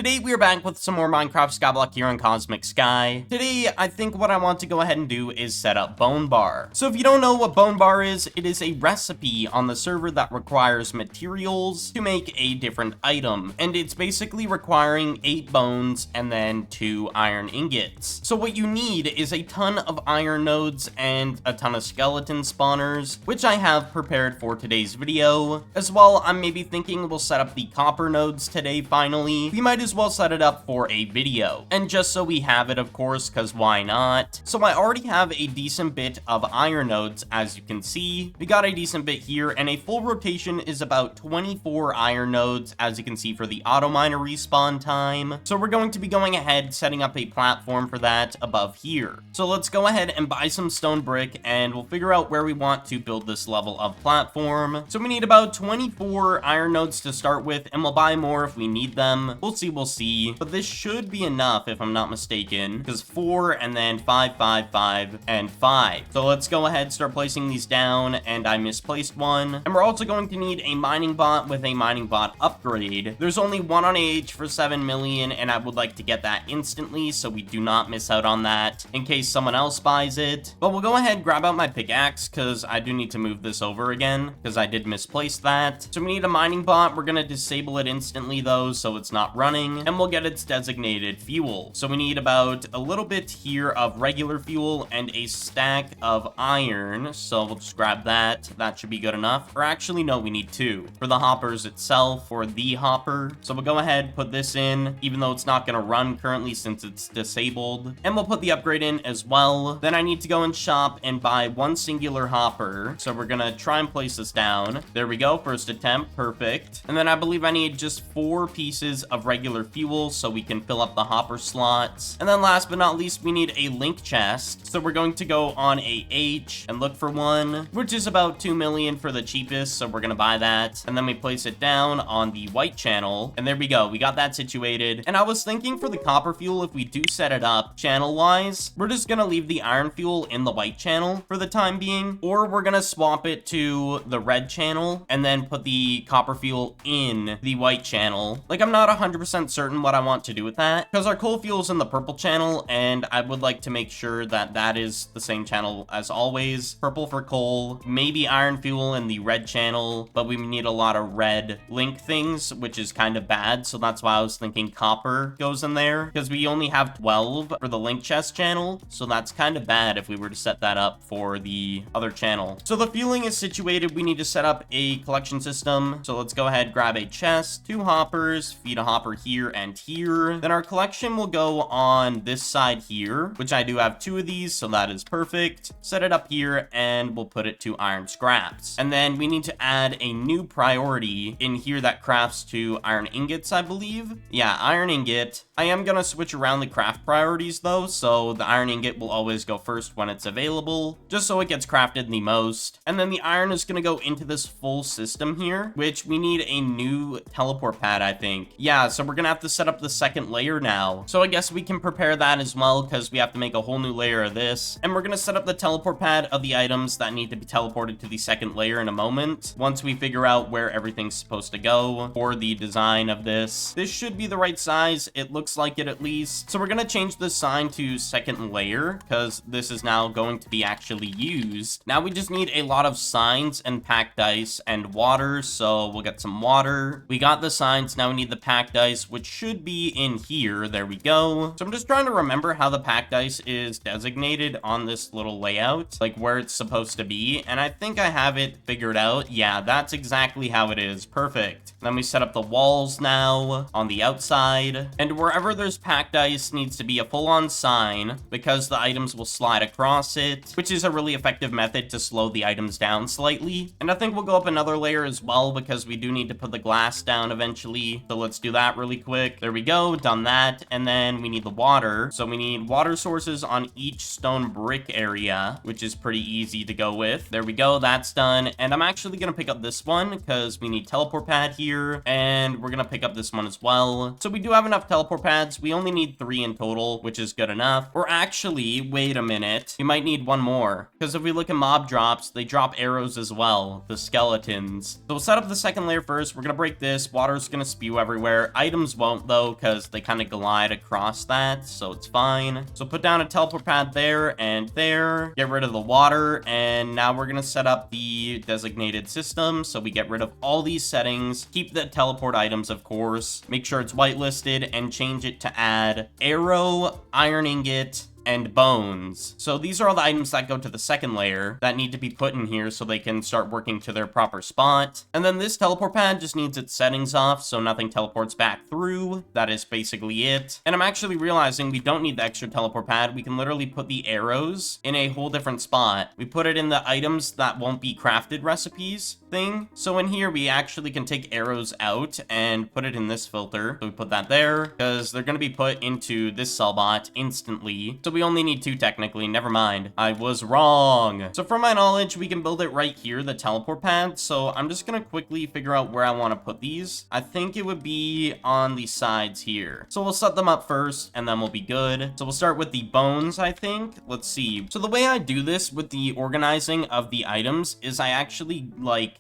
Today we are back with some more Minecraft Skyblock here on Cosmic Sky. Today, I think what I want to go ahead and do is set up Bone Bar. So if you don't know what Bone Bar is, it is a recipe on the server that requires materials to make a different item. And it's basically requiring 8 bones and then 2 iron ingots. So what you need is a ton of iron nodes and a ton of skeleton spawners, which I have prepared for today's video. As well, I'm maybe thinking we'll set up the copper nodes today finally. We might as well set it up for a video. And just so we have it, of course, because why not? So I already have a decent bit of iron nodes, as you can see. We got a decent bit here, and a full rotation is about 24 iron nodes, as you can see for the auto miner respawn time. So we're going to be going ahead, setting up a platform for that above here. So let's go ahead and buy some stone brick, and we'll figure out where we want to build this level of platform. So we need about 24 iron nodes to start with, and we'll buy more if we need them. We'll see, but this should be enough if I'm not mistaken, because 4 and then 5, 5, 5, and 5. So let's go ahead, start placing these down, and I misplaced one. And we're also going to need a mining bot with a mining bot upgrade. There's only one on AH for 7 million, and I would like to get that instantly, so we do not miss out on that in case someone else buys it. But we'll go ahead, grab out my pickaxe, because I do need to move this over again, because I did misplace that. So we need a mining bot. We're going to disable it instantly, though, so it's not running. And we'll get its designated fuel. So we need about a little bit here of regular fuel and a stack of iron. So we'll just grab that. That should be good enough. Or actually, no, we need 2 for the hoppers itself, or the hopper. So we'll go ahead, put this in, even though it's not going to run currently since it's disabled. And we'll put the upgrade in as well. Then I need to go and shop and buy 1 singular hopper. So we're going to try and place this down. There we go. First attempt. Perfect. And then I believe I need just 4 pieces of regular fuel so we can fill up the hopper slots. And then last but not least, we need a link chest. So we're going to go on AH and look for one, which is about 2 million for the cheapest. So we're going to buy that. And then we place it down on the white channel. And there we go. We got that situated. And I was thinking for the copper fuel, if we do set it up channel wise, we're just going to leave the iron fuel in the white channel for the time being, or we're going to swap it to the red channel and then put the copper fuel in the white channel. Like, I'm not 100% certain what I want to do with that, because our coal fuel is in the purple channel, and I would like to make sure that that is the same channel as always. Purple for coal, maybe iron fuel in the red channel, but we need a lot of red link things, which is kind of bad, so that's why I was thinking copper goes in there, because we only have 12 for the link chest channel, so that's kind of bad if we were to set that up for the other channel. So the fueling is situated. We need to set up a collection system, so let's go ahead, grab a chest, 2 hoppers, feed a hopper here and here. Then our collection will go on this side here, which I do have 2 of these, so that is perfect. Set it up here, and we'll put it to iron scraps. And then we need to add a new priority in here that crafts to iron ingots, I believe. Yeah, iron ingot. I am gonna switch around the craft priorities though, so the iron ingot will always go first when it's available, just so it gets crafted the most. And then the iron is gonna go into this full system here, which we need a new teleport pad, I think. Yeah, so we're gonna have to set up the second layer now. So I guess we can prepare that as well, because we have to make a whole new layer of this. And we're gonna set up the teleport pad of the items that need to be teleported to the second layer in a moment, once we figure out where everything's supposed to go for the design of this. This should be the right size. It looks like it at least. So we're gonna change the sign to second layer, because this is now going to be actually used. Now we just need a lot of signs and packed ice and water, so we'll get some water. We got the signs. Now we need the packed ice, which should be in here. There we go. So I'm just trying to remember how the packed ice is designated on this little layout, like where it's supposed to be, and I think I have it figured out. Yeah, that's exactly how it is. Perfect. Then we set up the walls now on the outside, and wherever there's packed ice needs to be a full-on sign, because the items will slide across it, which is a really effective method to slow the items down slightly. And I think we'll go up another layer as well, because we do need to put the glass down eventually. So let's do that really quick. There we go, done that. And then we need the water. So we need water sources on each stone brick area, which is pretty easy to go with. There we go, that's done. And I'm actually gonna pick up this one, because we need teleport pad here, and we're gonna pick up this one as well. So we do have enough teleport pads. We only need 3 in total, which is good enough. Or actually, wait a minute, we might need 1 more, because if we look at mob drops, they drop arrows as well, the skeletons. So we'll set up the second layer first. We're gonna break this. Water's gonna spew everywhere. Items won't though, because they kind of glide across that, so it's fine. So put down a teleport pad there and there, get rid of the water, and now we're gonna set up the designated system. So we get rid of all these settings, keep the teleport items, of course, make sure it's whitelisted, and change it to add arrow, iron ingot, and bones. So these are all the items that go to the second layer that need to be put in here so they can start working to their proper spot. And then this teleport pad just needs its settings off so nothing teleports back through. That is basically it. And I'm actually realizing we don't need the extra teleport pad. We can literally put the arrows in a whole different spot. We put it in the items that won't be crafted recipes thing. So in here, we actually can take arrows out and put it in this filter. So we put that there because they're going to be put into this Sellbot instantly. So we only need 2 technically. Never mind. I was wrong. So from my knowledge, we can build it right here, the teleport pad. So I'm just going to quickly figure out where I want to put these. I think it would be on the sides here. So we'll set them up first and then we'll be good. So we'll start with the bones, I think. Let's see. So the way I do this with the organizing of the items is I actually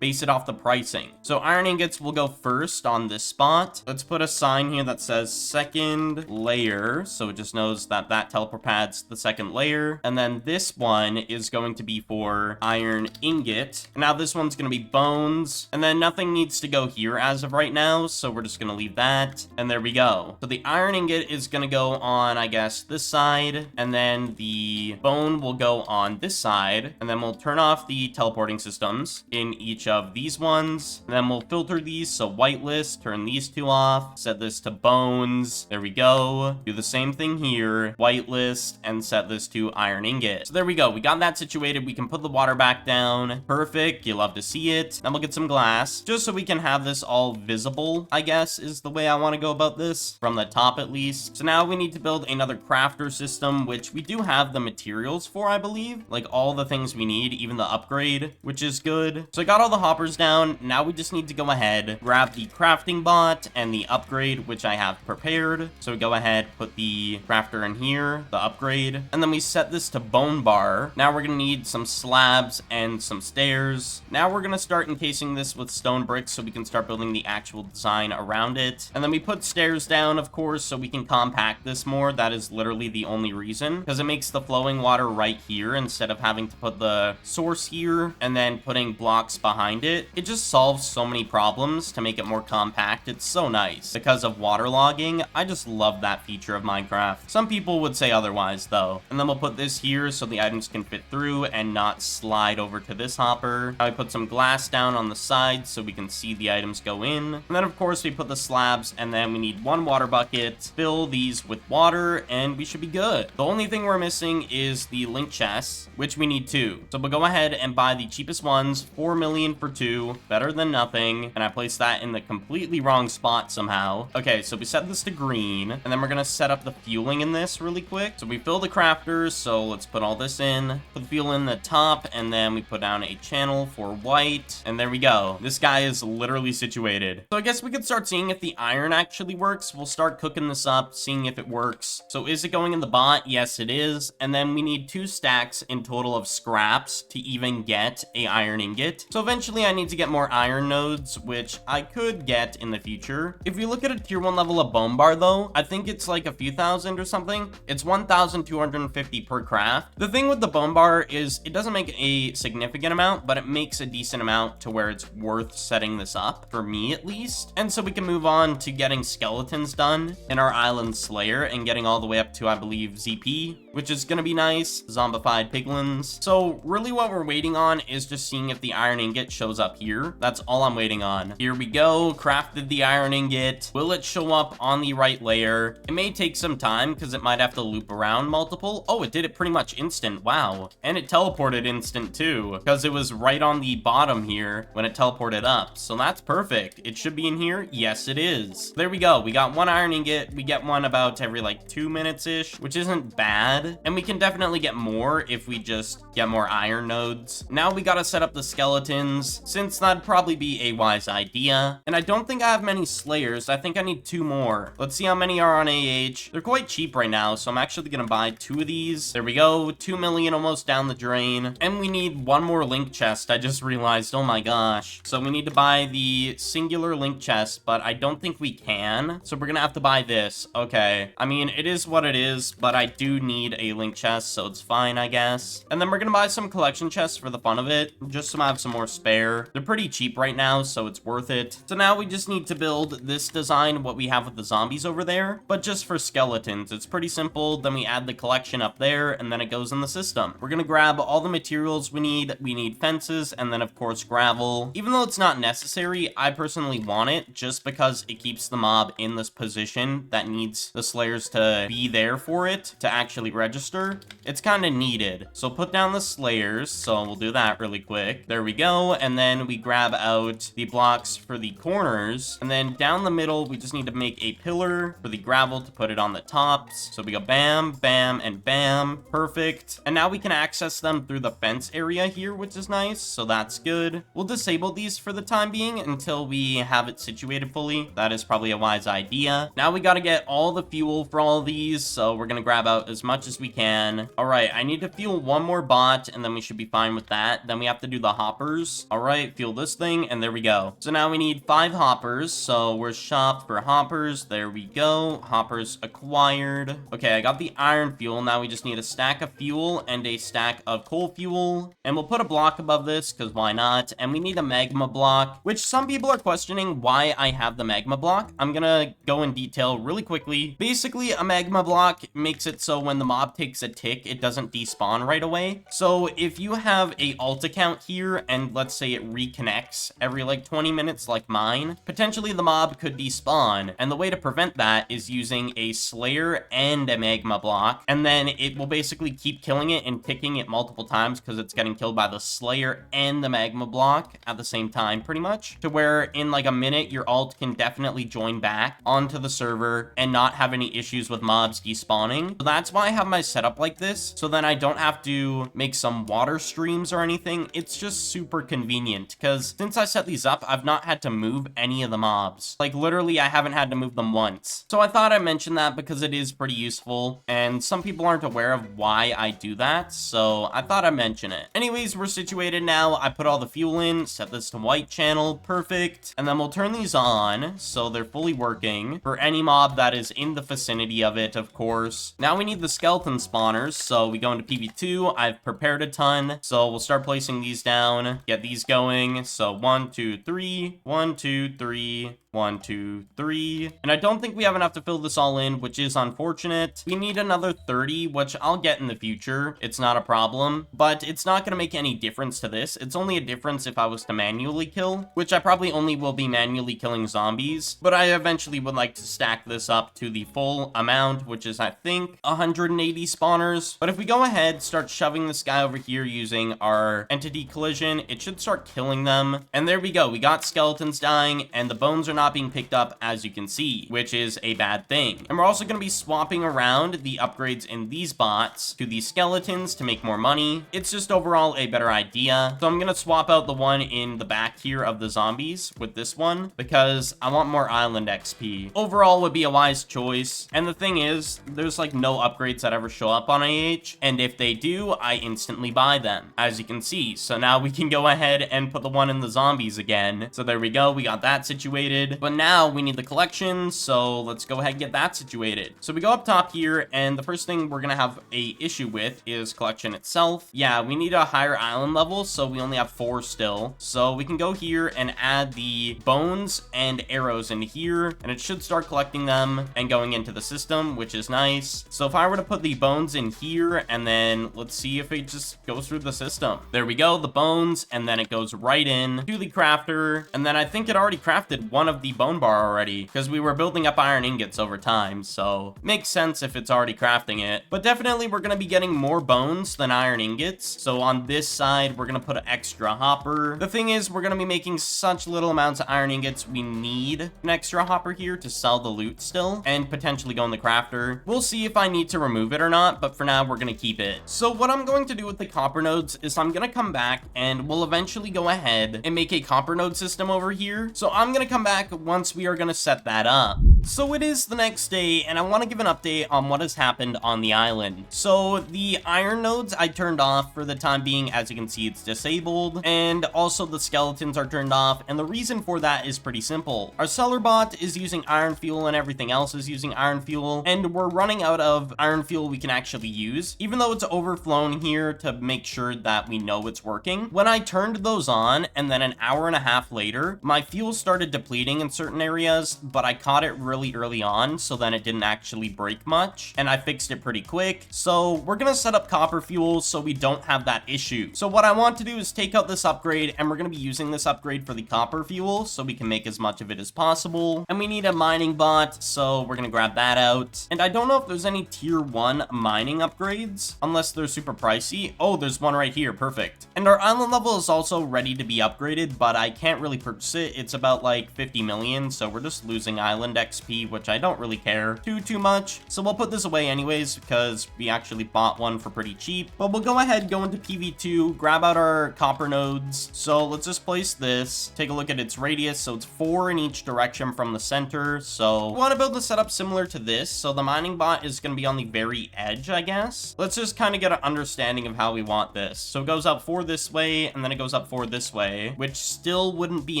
base it off the pricing. So iron ingots will go first on this spot. Let's put a sign here that says second layer. So it just knows that that teleport pad's the second layer. And then this one is going to be for iron ingot. Now this one's going to be bones. And then nothing needs to go here as of right now. So we're just going to leave that. And there we go. So the iron ingot is going to go on, I guess, this side. And then the bone will go on this side. And then we'll turn off the teleporting systems in each of these ones. And then we'll filter these. So whitelist, turn these 2 off, set this to bones. There we go. Do the same thing here. Whitelist and set this to iron ingot. So there we go. We got that situated. We can put the water back down. Perfect. You love to see it. Then we'll get some glass just so we can have this all visible, I guess, is the way I want to go about this from the top at least. So now we need to build another crafter system, which we do have the materials for, I believe. Like all the things we need, even the upgrade, which is good. So I got all the hoppers down. Now we just need to go ahead, grab the crafting bot and the upgrade, which I have prepared. So we go ahead, put the crafter in here, the upgrade, and then we set this to bone bar. Now we're gonna need some slabs and some stairs. Now we're gonna start encasing this with stone bricks so we can start building the actual design around it. And then we put stairs down, of course, so we can compact this more. That is literally the only reason, because it makes the flowing water right here instead of having to put the source here and then putting blocks behind it. It just solves so many problems to make it more compact. It's so nice. Because of waterlogging, I just love that feature of Minecraft. Some people would say otherwise though. And then we'll put this here so the items can fit through and not slide over to this hopper. Now we put some glass down on the side so we can see the items go in. And then of course we put the slabs, and then we need 1 water bucket, fill these with water, and we should be good. The only thing we're missing is the link chests, which we need 2. So we'll go ahead and buy the cheapest ones, 4 million for 2, better than nothing. And I placed that in the completely wrong spot somehow. Okay, so we set this to green, and then we're gonna set up the fueling in this really quick. So we fill the crafters, so let's put all this in, put the fuel in the top, and then we put down a channel for white, and there we go. This guy is literally situated. So I guess we could start seeing if the iron actually works. We'll start cooking this up, seeing if it works. So is it going in the bot? Yes, it is. And then we need 2 stacks in total of scraps to even get a iron ingot. So eventually I need to get more iron nodes, which I could get in the future. If you look at a tier 1 level of bone bar though, I think it's like a few thousand or something. It's 1,250 per craft. The thing with the bone bar is it doesn't make a significant amount, but it makes a decent amount to where it's worth setting this up, for me at least. And so we can move on to getting skeletons done in our island slayer and getting all the way up to, I believe, ZP, which is gonna be nice. Zombified piglins. So really what we're waiting on is just seeing if the iron ingot shows up here. That's all I'm waiting on. Here we go. Crafted the iron ingot. Will it show up on the right layer? It may take some time because it might have to loop around multiple. Oh, it did it pretty much instant. Wow. And it teleported instant too, because it was right on the bottom here when it teleported up. So that's perfect. It should be in here. Yes, it is. There we go. We got 1 iron ingot. We get one about every like 2 minutes-ish, which isn't bad. bad. And we can definitely get more if we just get more iron nodes. Now we gotta set up the skeletons, since that'd probably be a wise idea. And I don't think I have many slayers. I think I need 2 more. Let's see how many are on AH. They're quite cheap right now, so I'm actually gonna buy 2 of these. There we go, 2 million almost down the drain. And we need 1 more link chest. I just realized, oh my gosh. So we need to buy the singular link chest, but I don't think we can. So we're gonna have to buy this. Okay. I mean, it is what it is, but I do need a link chest, so it's fine, I guess. And then we're gonna buy some collection chests for the fun of it, just so I have some more spare. They're pretty cheap right now, so it's worth it. So now we just need to build this design, what we have with the zombies over there, but just for skeletons. It's pretty simple. Then we add the collection up there, and then it goes in the system. We're gonna grab all the materials we need. We need fences, and then of course gravel. Even though it's not necessary, I personally want it just because it keeps the mob in this position that needs the slayers to be there for it to actually register. It's kind of needed. So put down the slayers. So we'll do that really quick. There we go. And then we grab out the blocks for the corners. And then down the middle, we just need to make a pillar for the gravel to put it on the tops. So we go bam, bam, and bam. Perfect. And now we can access them through the fence area here, which is nice. So that's good. We'll disable these for the time being until we have it situated fully. That is probably a wise idea. Now we got to get all the fuel for all of these. So we're going to grab out as much as we can. All right. I need to fuel 1 more bot and then we should be fine with that. Then we have to do the hoppers. All right. Fuel this thing and there we go. So now we need 5 hoppers. So we're shopped for hoppers. There we go. Hoppers acquired. Okay. I got the iron fuel. Now we just need a stack of fuel and a stack of coal fuel. And we'll put a block above this because why not? And we need a magma block, which some people are questioning why I have the magma block. I'm gonna go in detail really quickly. Basically, a magma block makes it so when the mob takes a tick, it doesn't despawn right away. So if you have a alt account here and let's say it reconnects every like 20 minutes like mine, potentially the mob could despawn. And the way to prevent that is using a slayer and a magma block. And then it will basically keep killing it and ticking it multiple times because it's getting killed by the slayer and the magma block at the same time pretty much, to where in like a minute your alt can definitely join back onto the server and not have any issues with mobs despawning. So that's why I have my setup like this, so then I don't have to make some water streams or anything. It's just super convenient because since I set these up, I've not had to move any of the mobs. Like literally I haven't had to move them once. So I thought I'd mention that because it is pretty useful and some people aren't aware of why I do that, so I thought I'd mention it. Anyways, we're situated now. I put all the fuel in, set this to white channel, perfect. And then we'll turn these on so they're fully working for any mob that is in the vicinity of it, of course. Now we need the skeleton spawners, so we go into PV2. I've prepared a ton, so we'll start placing these down, get these going. So 1, 2, 3, 1, 2, 3. 1, 2, 3. And I don't think we have enough to fill this all in, which is unfortunate. We need another 30, which I'll get in the future. It's not a problem, but it's not going to make any difference to this. It's only a difference if I was to manually kill, which I probably only will be manually killing zombies, but I eventually would like to stack this up to the full amount, which is, I think, 180 spawners. But if we go ahead, start shoving this guy over here using our entity collision, it should start killing them. And there we go. We got skeletons dying, and the bones are not being picked up, as you can see, which is a bad thing. And we're also going to be swapping around the upgrades in these bots to these skeletons to make more money. It's just overall a better idea. So I'm going to swap out the one in the back here of the zombies with this one because I want more island XP. Overall would be a wise choice. And the thing is, there's like no upgrades that ever show up on AH. And if they do, I instantly buy them, as you can see. So now we can go ahead and put the one in the zombies again. So there we go. We got that situated. But now we need the collection, so let's go ahead and get that situated. So we go up top here, and the first thing we're gonna have a issue with is collection itself. Yeah, we need a higher island level, so we only have 4 still. So we can go here and add the bones and arrows in here, and it should start collecting them and going into the system, which is nice. So if I were to put the bones in here, and then let's see if it just goes through the system. There we go, the bones, and then it goes right in to the crafter, and then I think it already crafted one of of the bone bar already, because we were building up iron ingots over time, so makes sense if it's already crafting it. But definitely we're gonna be getting more bones than iron ingots, so on this side we're gonna put an extra hopper. The thing is, we're gonna be making such little amounts of iron ingots, we need an extra hopper here to sell the loot still, and potentially go in the crafter. We'll see if I need to remove it or not, but for now we're gonna keep it. So what I'm going to do with the copper nodes is I'm gonna come back and we'll eventually go ahead and make a copper node system over here. So I'm gonna come back once we are gonna set that up. So it is the next day, and I want to give an update on what has happened on the island. So the iron nodes I turned off for the time being. As you can see, it's disabled, and also the skeletons are turned off, and the reason for that is pretty simple. Our seller bot is using iron fuel and everything else is using iron fuel, and we're running out of iron fuel we can actually use, even though it's overflown here to make sure that we know it's working. When I turned those on, and then an hour and a half later, my fuel started depleting in certain areas, but I caught it really early on, so then it didn't actually break much, and I fixed it pretty quick. So we're gonna set up copper fuel so we don't have that issue. So what I want to do is take out this upgrade, and we're gonna be using this upgrade for the copper fuel so we can make as much of it as possible. And we need a mining bot, so we're gonna grab that out. And I don't know if there's any tier 1 mining upgrades, unless they're super pricey. Oh, there's one right here, perfect. And our island level is also ready to be upgraded, but I can't really purchase it. It's about like 50 million, so we're just losing island XP, which I don't really care too much. So we'll put this away anyways, because we actually bought one for pretty cheap. But we'll go ahead, go into PV2, grab out our copper nodes. So let's just place this, take a look at its radius. So it's 4 in each direction from the center. So we want to build a setup similar to this. So the mining bot is going to be on the very edge, I guess. Let's just kind of get an understanding of how we want this. So it goes up 4 this way, and then it goes up 4 this way, which still wouldn't be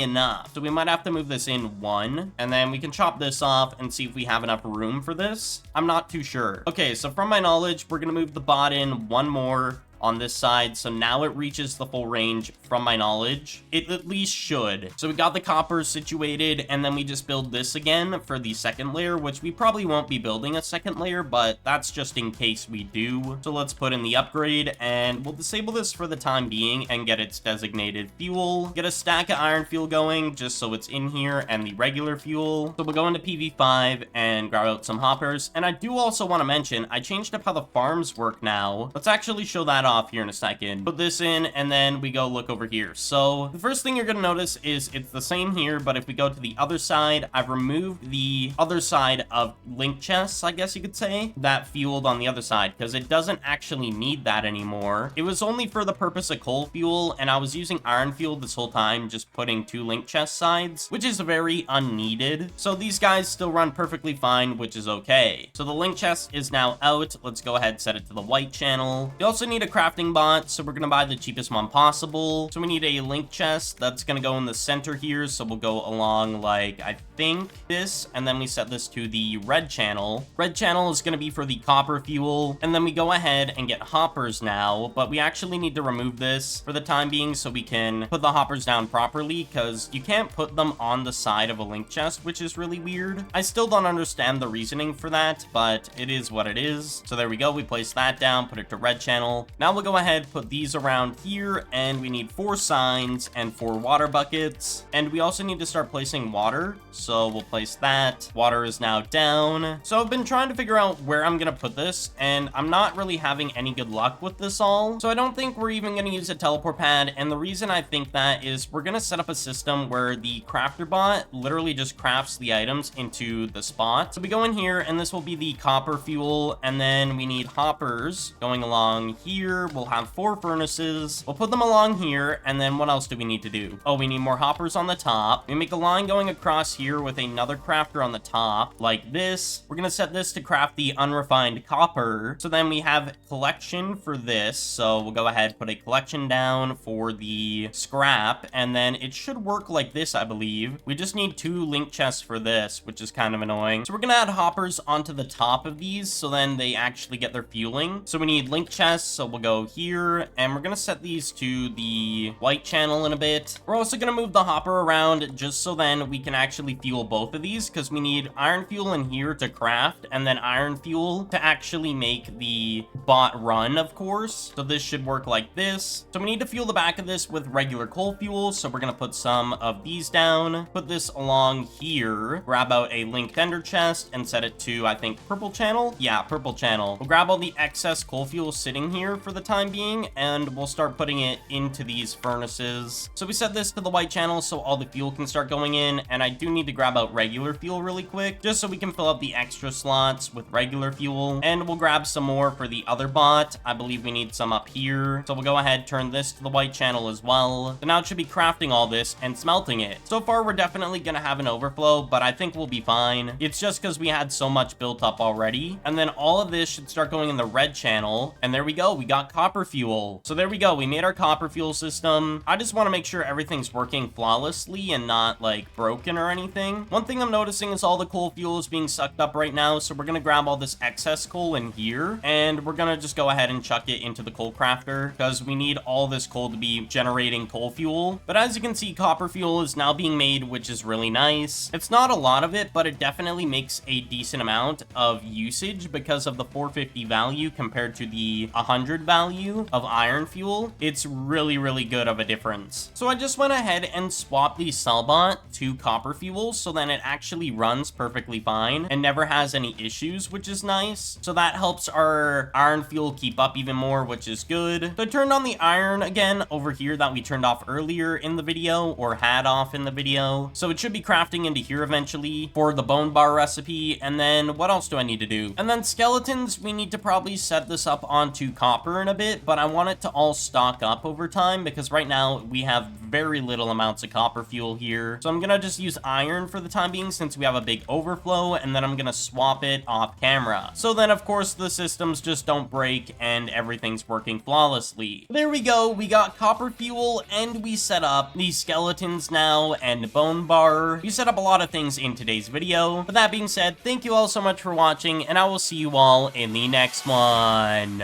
enough. So we might have to move this in 1, and then we can chop this off and see if we have enough room for this. I'm not too sure. Okay, so from my knowledge, we're gonna move the bot in 1 more on this side, so now it reaches the full range. From my knowledge, it at least should. So we got the copper situated, and then we just build this again for the second layer, which we probably won't be building a second layer, but that's just in case we do. So let's put in the upgrade, and we'll disable this for the time being and get its designated fuel. Get a stack of iron fuel going just so it's in here, and the regular fuel. So we'll go into PV5 and grab out some hoppers. And I do also want to mention, I changed up how the farms work now. Let's actually show that off here in a second. Put this in, and then we go look over here. So the first thing you're gonna notice is it's the same here, but if we go to the other side, I've removed the other side of link chests, I guess you could say, that fueled on the other side, because it doesn't actually need that anymore. It was only for the purpose of coal fuel, and I was using iron fuel this whole time, just putting 2 link chest sides, which is very unneeded. So these guys still run perfectly fine, which is okay. So the link chest is now out. Let's go ahead and set it to the white channel. You also need a crafting bot, so we're gonna buy the cheapest one possible. So we need a link chest that's gonna go in the center here, so we'll go along like I think this, and then we set this to the red channel. Red channel is gonna be for the copper fuel, and then we go ahead and get hoppers now, but we actually need to remove this for the time being so we can put the hoppers down properly, because you can't put them on the side of a link chest, which is really weird. I still don't understand the reasoning for that, but it is what it is. So there we go, we place that down, put it to red channel. Now we'll go ahead, put these around here, and we need 4 signs and 4 water buckets, and we also need to start placing water, so we'll place that. Water is now down. So I've been trying to figure out where I'm gonna put this, and I'm not really having any good luck with this all, so I don't think we're even gonna use a teleport pad. And the reason I think that is we're gonna set up a system where the crafter bot literally just crafts the items into the spot. So we go in here, and this will be the copper fuel, and then we need hoppers going along here. We'll have 4 furnaces. We'll put them along here, and then what else do we need to do? Oh, we need more hoppers on the top. We make a line going across here with another crafter on the top like this. We're gonna set this to craft the unrefined copper. So then we have collection for this, so we'll go ahead, put a collection down for the scrap, and then it should work like this, I believe. We just need 2 link chests for this, which is kind of annoying. So we're gonna add hoppers onto the top of these, so then they actually get their fueling. So we need link chests, so we'll go here, and we're gonna set these to the white channel in a bit. We're also gonna move the hopper around just so then we can actually fuel both of these, because we need iron fuel in here to craft, and then iron fuel to actually make the bot run, of course. So this should work like this. So we need to fuel the back of this with regular coal fuel, so we're gonna put some of these down, put this along here, grab out a linked ender chest, and set it to, I think, purple channel? Yeah, purple channel. We'll grab all the excess coal fuel sitting here for the time being, and we'll start putting it into these furnaces. So we set this to the white channel so all the fuel can start going in, and I do need to grab out regular fuel really quick, just so we can fill up the extra slots with regular fuel, and we'll grab some more for the other bot. I believe we need some up here, so we'll go ahead, turn this to the white channel as well. So now it should be crafting all this and smelting it. So far, we're definitely gonna have an overflow, but I think we'll be fine. It's just because we had so much built up already, and then all of this should start going in the red channel, and there we go, we got copper fuel. So there we go, we made our copper fuel system. I just want to make sure everything's working flawlessly and not like broken or anything. One thing I'm noticing is all the coal fuel is being sucked up right now, so we're gonna grab all this excess coal in here, and we're gonna just go ahead and chuck it into the coal crafter, because we need all this coal to be generating coal fuel. But as you can see, copper fuel is now being made, which is really nice. It's not a lot of it, but it definitely makes a decent amount of usage because of the 450 value compared to the 100 value of iron fuel. It's really, really good of a difference. So I just went ahead and swapped the Cellbot to copper fuel, so then it actually runs perfectly fine and never has any issues, which is nice. So that helps our iron fuel keep up even more, which is good. So I turned on the iron again over here that we turned off earlier in the video, or had off in the video. So it should be crafting into here eventually for the bone bar recipe. And then what else do I need to do? And then skeletons, we need to probably set this up onto copper in a bit, but I want it to all stock up over time because right now we have very little amounts of copper fuel here. So I'm gonna just use iron for the time being since we have a big overflow, and then I'm gonna swap it off camera. So then of course the systems just don't break and everything's working flawlessly. There we go, we got copper fuel and we set up these skeletons now and bone bar. We set up a lot of things in today's video. But that being said, thank you all so much for watching, and I will see you all in the next one.